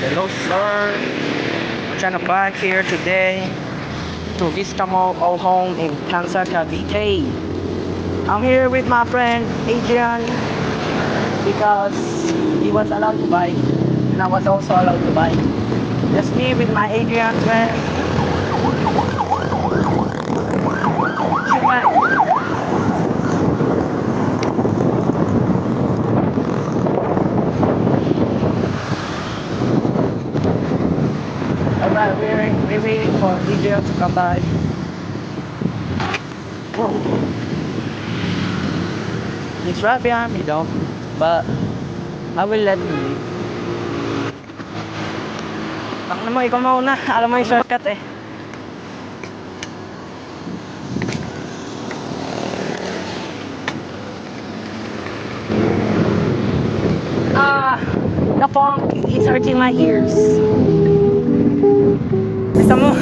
Hello sir, I'm trying to back here today to Vista Mall Old Home in Kansas, Cavite. I'm here with my friend Adrian because he was allowed to buy and I was also allowed to buy. Just me with my Adrian friend. Alright, we're waiting for Adrian to come by. He's right behind me though, but I will let him leave. Bakit mo, ikaw mauna. Alam mo yung shortcut eh. The funk is hurting my ears. Gusto mo?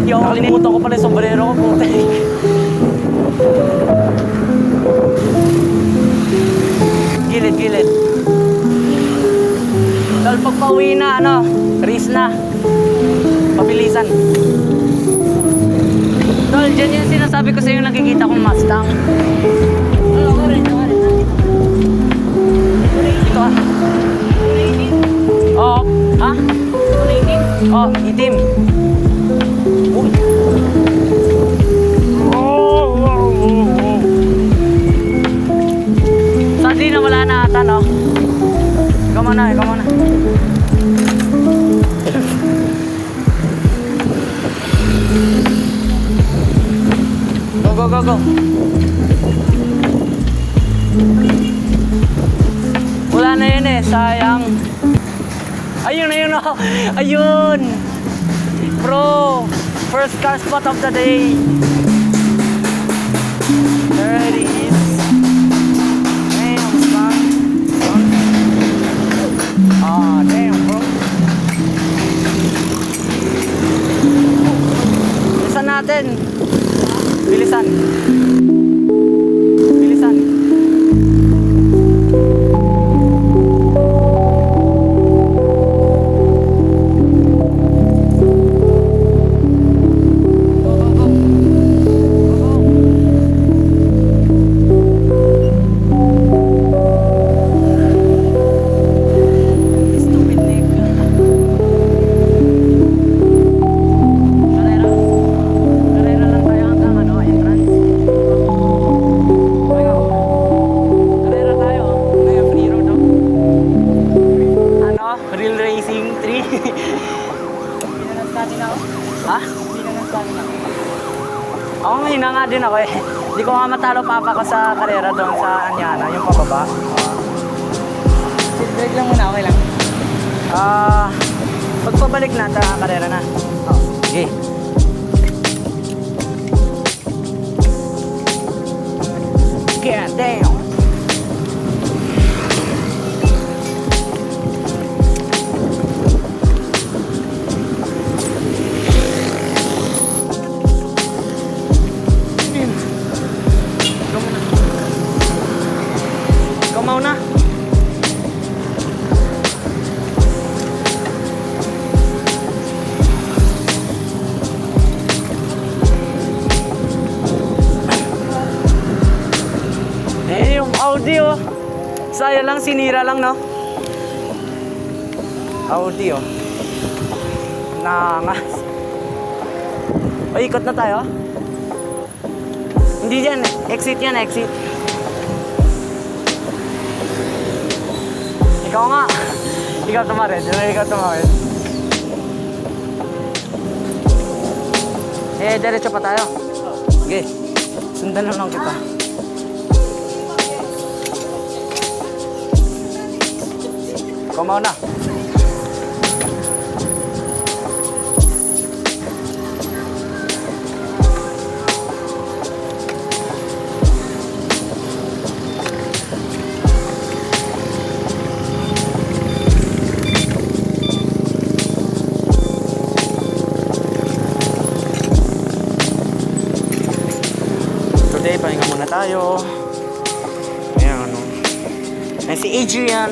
Nakalimutan ko pala yung sombrero ko, puta. Gilid. Dahil pag pauwi na, race na. Pabilisan. Dahil dyan yung sinasabi ko sa'yo nakikita kong Mustang. Ito ah. Oo. Ha? Oh, itim. Uy. Sadly na wala na ata, no? Ikaw muna. Go. Wala na yun eh, sayang. Ayun. Ayun. Bro, first car spot of the day. There it is. Damn, son. Ah, damn, bro. Bilisan natin. Bilisan. Oo, mahina nga din ako eh. Hindi ko nga matalo papa ko sa karera doon sa Anyana, yung pababa. Break lang muna, okay lang. Pagpabalik na, karera na. Okay. God damn. Mauna. Yung Audi oh. Saya lang, sinira lang no. Audi oh. Nangas. O, ikot na tayo. Hindi dyan, exit yan, exit. Ikaw nga. Ikaw tumarin. Diretso pa tayo. Sige. Sundan na lang kita. Ikaw mauna. Pahinga muna tayo. Ayan, si Adrian.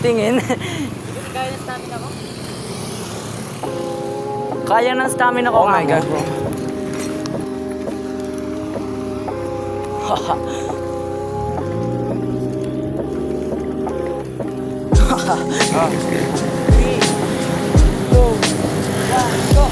Tingin. Kaya ng stamina ko? Kaya ng stamina ko. Oh my God, bro. Ah. 3, 2, 1, go!